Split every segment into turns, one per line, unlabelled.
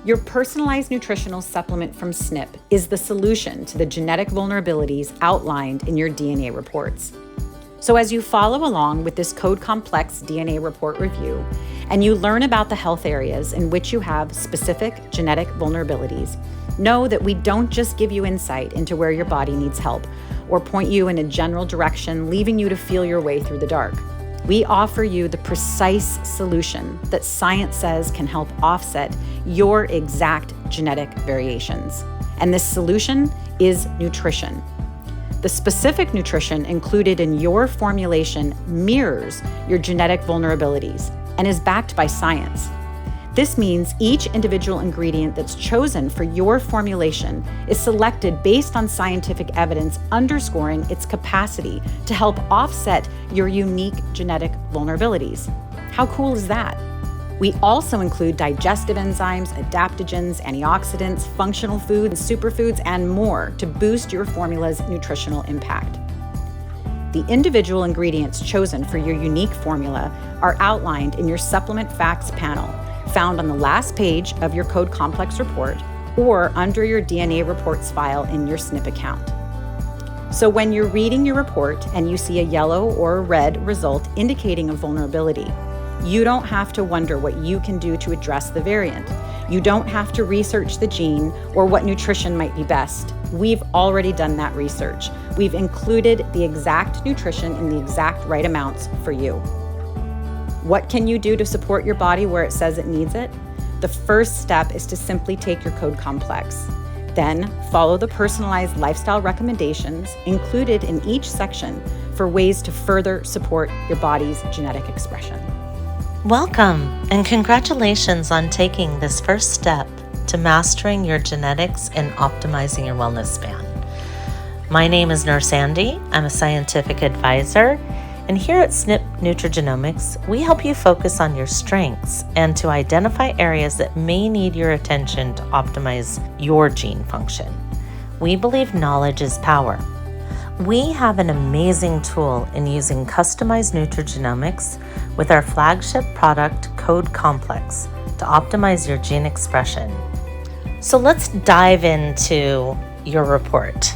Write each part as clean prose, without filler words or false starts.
Your personalized nutritional supplement from SNiP is the solution to the genetic vulnerabilities outlined in your DNA reports. So as you follow along with this code complex DNA report review, and you learn about the health areas in which you have specific genetic vulnerabilities, know that we don't just give you insight into where your body needs help or point you in a general direction, leaving you to feel your way through the dark. We offer you the precise solution that science says can help offset your exact genetic variations. And this solution is nutrition. The specific nutrition included in your formulation mirrors your genetic vulnerabilities and is backed by science. This means each individual ingredient that's chosen for your formulation is selected based on scientific evidence underscoring its capacity to help offset your unique genetic vulnerabilities. How cool is that? We also include digestive enzymes, adaptogens, antioxidants, functional foods, superfoods, and more to boost your formula's nutritional impact. The individual ingredients chosen for your unique formula are outlined in your supplement facts panel, found on the last page of your Code Complex report or under your DNA reports file in your SNiP account. So when you're reading your report and you see a yellow or a red result indicating a vulnerability, you don't have to wonder what you can do to address the variant. You don't have to research the gene or what nutrition might be best. We've already done that research. We've included the exact nutrition in the exact right amounts for you. What can you do to support your body where it says it needs it? The first step is to simply take your Code Complex. Then follow the personalized lifestyle recommendations included in each section for ways to further support your body's genetic expression.
Welcome and congratulations on taking this first step to mastering your genetics and optimizing your wellness span. My name is Nurse Andy. I'm a scientific advisor, and here at SNiP Nutrigenomics, we help you focus on your strengths and to identify areas that may need your attention to optimize your gene function. We believe knowledge is power. We have an amazing tool in using customized nutrigenomics with our flagship product, Code Complex, to optimize your gene expression. So let's dive into your report.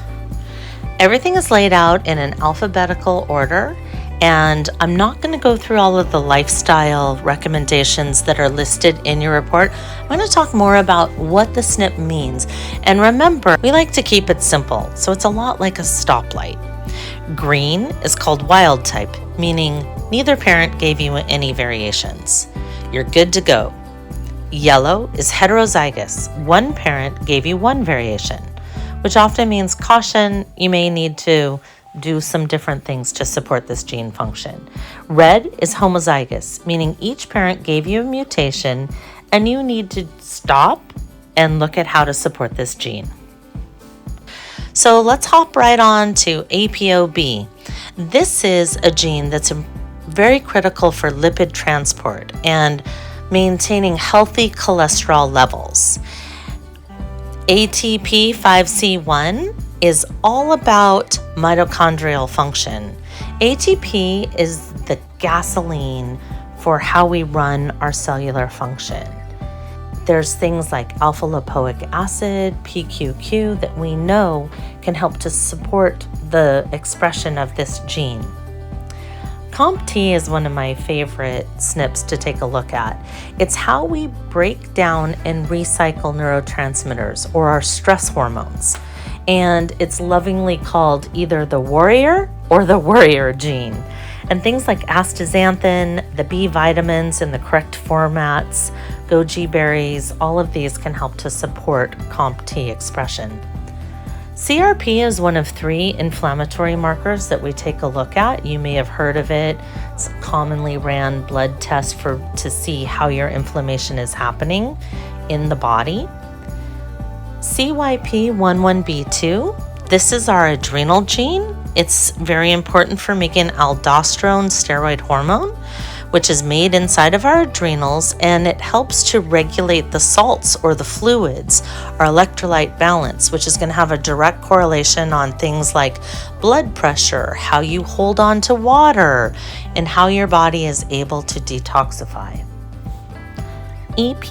Everything is laid out in an alphabetical order, and I'm not going to go through all of the lifestyle recommendations that are listed in your report. I'm going to talk more about what the SNiP means. And remember, we like to keep it simple, so it's a lot like a stoplight. Green is called wild type, meaning neither parent gave you any variations. You're good to go. Yellow is heterozygous. One parent gave you one variation, which often means caution, you may need to do some different things to support this gene function. Red is homozygous, meaning each parent gave you a mutation and you need to stop and look at how to support this gene. So let's hop right on to APOB. This is a gene that's very critical for lipid transport and maintaining healthy cholesterol levels. ATP5C1 is all about mitochondrial function. ATP is the gasoline for how we run our cellular function. There's things like alpha lipoic acid, PQQ, that we know can help to support the expression of this gene. CompT is one of my favorite SNPs to take a look at. It's how we break down and recycle neurotransmitters or our stress hormones. And it's lovingly called either the warrior or the worrier gene. And things like astaxanthin, the B vitamins in the correct formats, goji berries, all of these can help to support CompT expression. CRP is one of 3 inflammatory markers that we take a look at. You may have heard of it. It's a commonly ran blood test to see how your inflammation is happening in the body. CYP11B2, this is our adrenal gene. It's very important for making aldosterone steroid hormone, which is made inside of our adrenals, and it helps to regulate the salts or the fluids, our electrolyte balance, which is going to have a direct correlation on things like blood pressure, how you hold on to water, and how your body is able to detoxify. EP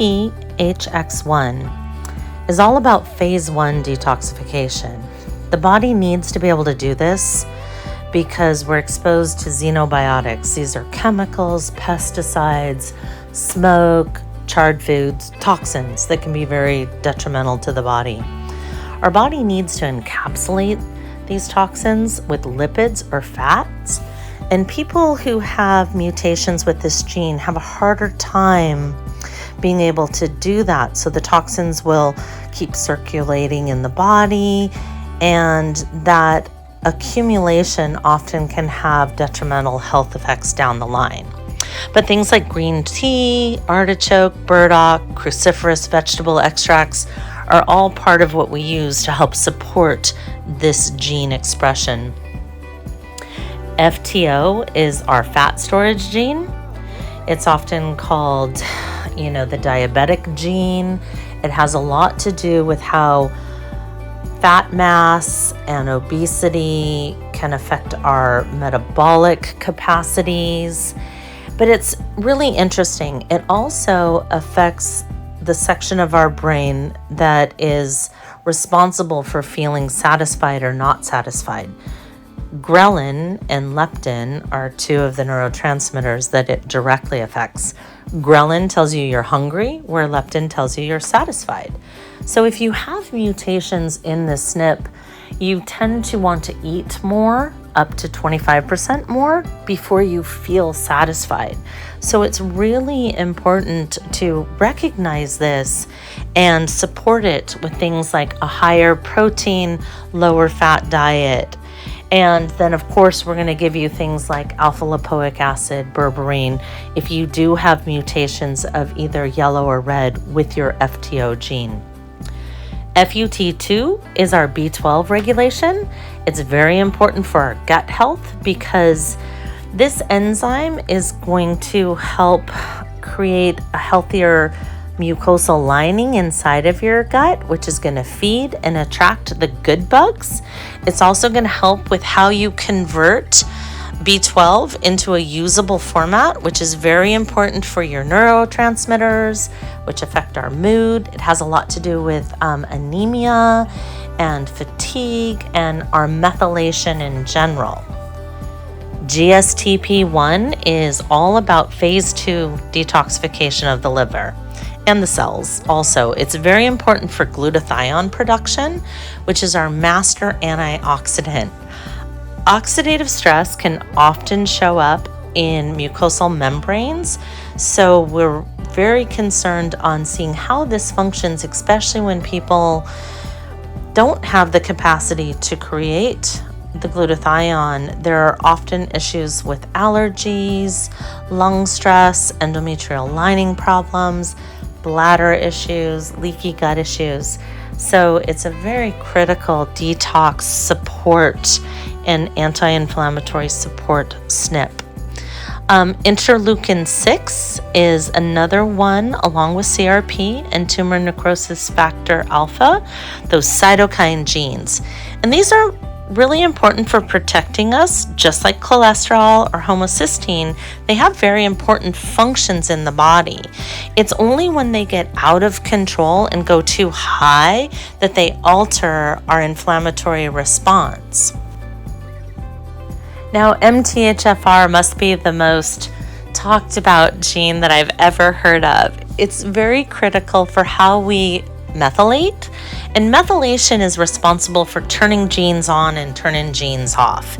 MTHX1 is all about phase 1 detoxification. The body needs to be able to do this because we're exposed to xenobiotics. These are chemicals, pesticides, smoke, charred foods, toxins that can be very detrimental to the body. Our body needs to encapsulate these toxins with lipids or fats, and people who have mutations with this gene have a harder time being able to do that. So the toxins will keep circulating in the body, and that accumulation often can have detrimental health effects down the line. But things like green tea, artichoke, burdock, cruciferous vegetable extracts are all part of what we use to help support this gene expression. FTO is our fat storage gene. It's often called, the diabetic gene. It has a lot to do with how fat mass and obesity can affect our metabolic capacities. But it's really interesting. It also affects the section of our brain that is responsible for feeling satisfied or not satisfied. Ghrelin and leptin are two of the neurotransmitters that it directly affects. Ghrelin tells you you're hungry, where leptin tells you you're satisfied. So if you have mutations in the SNP, you tend to want to eat more, up to 25% more, before you feel satisfied. So it's really important to recognize this and support it with things like a higher protein, lower fat diet. And then, of course, we're going to give you things like alpha lipoic acid, berberine, if you do have mutations of either yellow or red with your FTO gene. FUT2 is our B12 regulation. It's very important for our gut health because this enzyme is going to help create a healthier mucosal lining inside of your gut, which is going to feed and attract the good bugs. It's also going to help with how you convert B12 into a usable format, which is very important for your neurotransmitters, which affect our mood. It has a lot to do with anemia and fatigue and our methylation in general. GSTP1 is all about phase 2 detoxification of the liver and the cells. Also, it's very important for glutathione production, which is our master antioxidant. Oxidative stress can often show up in mucosal membranes, so we're very concerned on seeing how this functions, especially when people don't have the capacity to create the glutathione. There are often issues with allergies, lung stress, endometrial lining problems, bladder issues, leaky gut issues. So it's a very critical detox support and anti-inflammatory support SNP. Interleukin 6 is another one, along with CRP and tumor necrosis factor alpha, those cytokine genes. And these are really important for protecting us, just like cholesterol or homocysteine. They have very important functions in the body. It's only when they get out of control and go too high that they alter our inflammatory response. Now, MTHFR must be the most talked about gene that I've ever heard of. It's very critical for how we methylate, and methylation is responsible for turning genes on and turning genes off.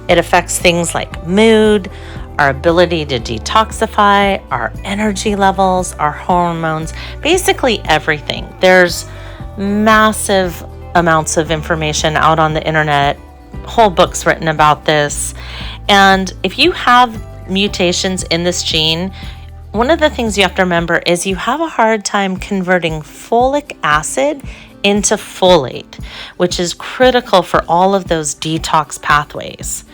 It affects things like mood, our ability to detoxify, our energy levels, our hormones, basically everything. There's massive amounts of information out on the internet, whole books written about this. And if you have mutations in this gene, one of the things you have to remember is you have a hard time converting folic acid into folate, which is critical for all of those detox pathways.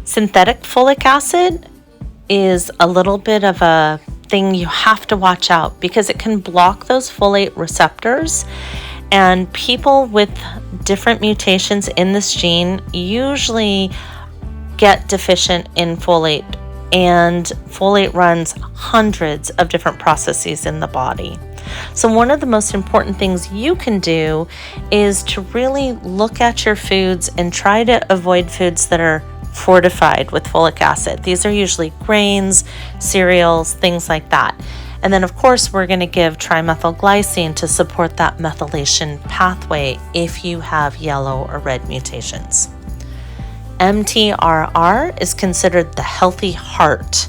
Synthetic folic acid is a little bit of a thing you have to watch out because it can block those folate receptors. And people with different mutations in this gene usually get deficient in folate, and folate runs hundreds of different processes in the body. So one of the most important things you can do is to really look at your foods and try to avoid foods that are fortified with folic acid. These are usually grains, cereals, things like that. And then of course we're going to give trimethylglycine to support that methylation pathway if you have yellow or red mutations. MTRR is considered the healthy heart.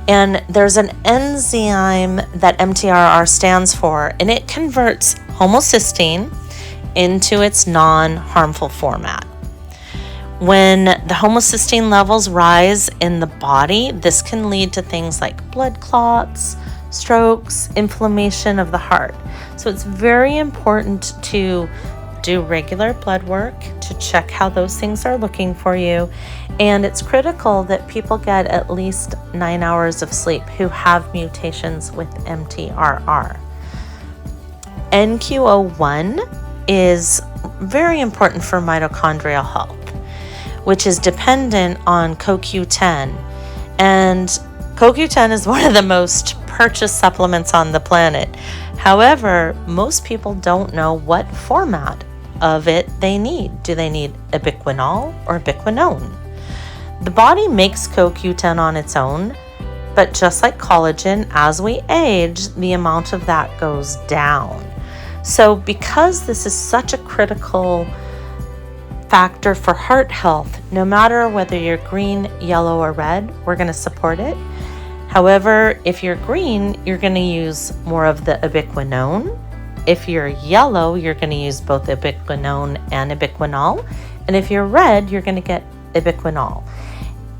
And there's an enzyme that MTRR stands for, and it converts homocysteine into its non-harmful format. When the homocysteine levels rise in the body, this can lead to things like blood clots, strokes, inflammation of the heart. So it's very important to do regular blood work to check how those things are looking for you. And it's critical that people get at least 9 hours of sleep who have mutations with MTRR. NQO1 is very important for mitochondrial health, which is dependent on CoQ10. And CoQ10 is one of the most purchased supplements on the planet. However, most people don't know what format of it they need. Do they need ubiquinol or ubiquinone? The body makes CoQ10 on its own, but just like collagen, as we age, the amount of that goes down. So because this is such a critical factor for heart health, no matter whether you're green, yellow, or red, we're going to support it. However, if you're green, you're going to use more of the ubiquinone. If you're yellow, you're going to use both ubiquinone and ubiquinol. And if you're red, you're going to get ubiquinol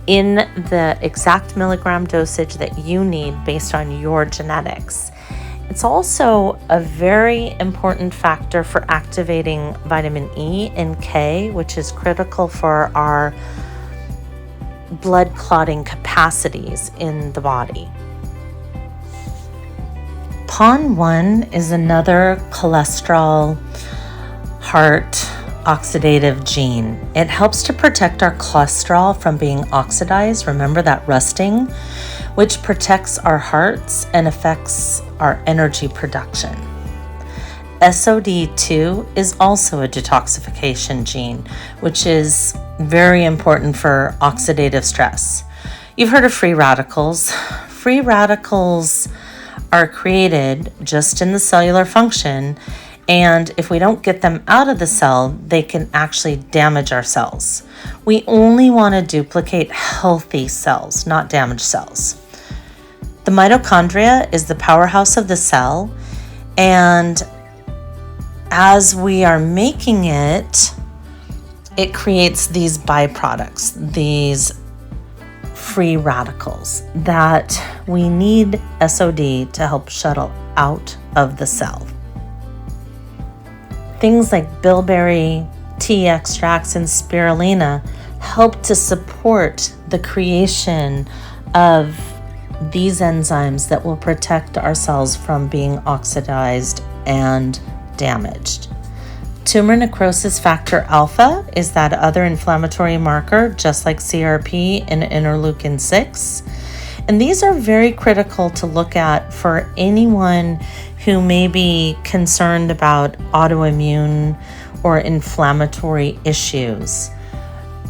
in the exact milligram dosage that you need based on your genetics. It's also a very important factor for activating vitamin E and K, which is critical for our blood clotting capacities in the body. PON1 is another cholesterol heart oxidative gene. It helps to protect our cholesterol from being oxidized. Remember that rusting, which protects our hearts and affects our energy production. SOD2 is also a detoxification gene, which is very important for oxidative stress. You've heard of free radicals. Free radicals are created just in the cellular function, and if we don't get them out of the cell, they can actually damage our cells. We only want to duplicate healthy cells, not damaged cells. The mitochondria is the powerhouse of the cell, and as we are making it, it creates these byproducts, these free radicals that we need SOD to help shuttle out of the cell. Things like bilberry, tea extracts, and spirulina help to support the creation of these enzymes that will protect our cells from being oxidized and damaged. Tumor necrosis factor alpha is that other inflammatory marker, just like CRP and interleukin 6. And these are very critical to look at for anyone who may be concerned about autoimmune or inflammatory issues.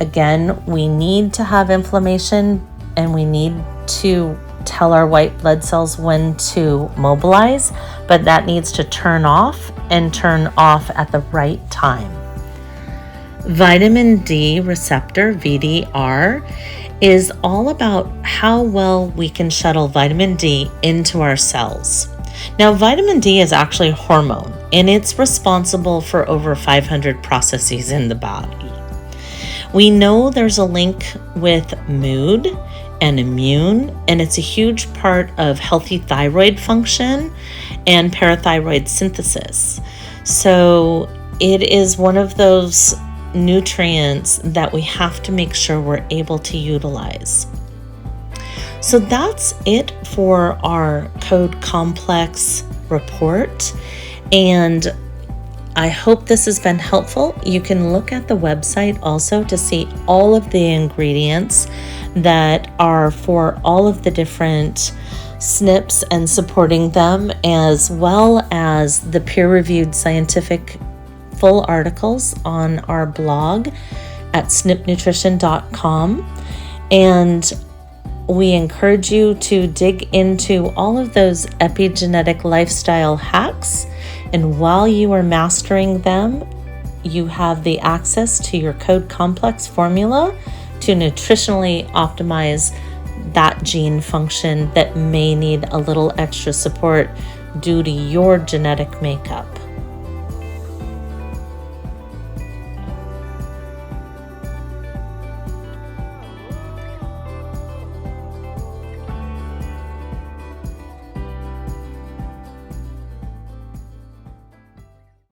Again, we need to have inflammation, and we need to tell our white blood cells when to mobilize, but that needs to turn off and turn off at the right time. Vitamin D receptor, VDR, is all about how well we can shuttle vitamin D into our cells. Now, vitamin D is actually a hormone, and it's responsible for over 500 processes in the body. We know there's a link with mood and immune, and it's a huge part of healthy thyroid function and parathyroid synthesis. So it is one of those nutrients that we have to make sure we're able to utilize. So that's it for our code complex report, and I hope this has been helpful. You can look at the website also to see all of the ingredients that are for all of the different SNPs and supporting them, as well as the peer-reviewed scientific full articles on our blog at snipnutrition.com. And we encourage you to dig into all of those epigenetic lifestyle hacks. And while you are mastering them, you have the access to your code complex formula to nutritionally optimize that gene function that may need a little extra support due to your genetic makeup.